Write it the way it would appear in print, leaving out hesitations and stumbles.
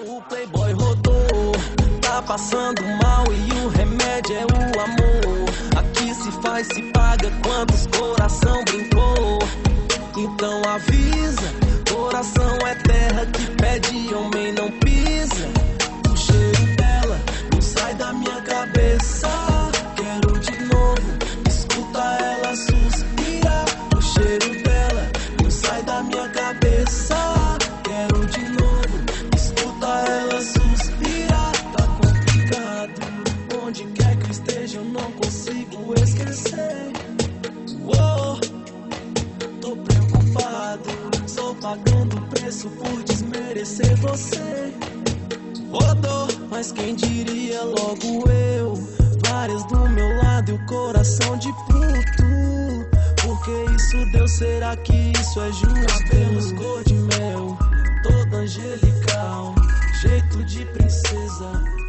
O playboy rodou, tá passando mal e o remédio é o amor. Aqui se faz, se paga, quantos coração brincou. Então avisa, coração é terra que pede, homem não pisa. O cheiro dela não sai da minha cabeça. Quero de novo, escuta ela suspirar. O cheiro dela não sai da minha cabeça. Quero de novo, escuta ela suspirar. Tá complicado, onde quer que eu esteja eu não consigo esquecer. Oh, tô preocupado, só pagando preço por desmerecer você. Rodou, mas quem diria logo eu. Várias do meu lado e o coração de puto. Por que isso deu? Será que isso é justo? Cabelos cor de mel, toda angelical, jeito de princesa.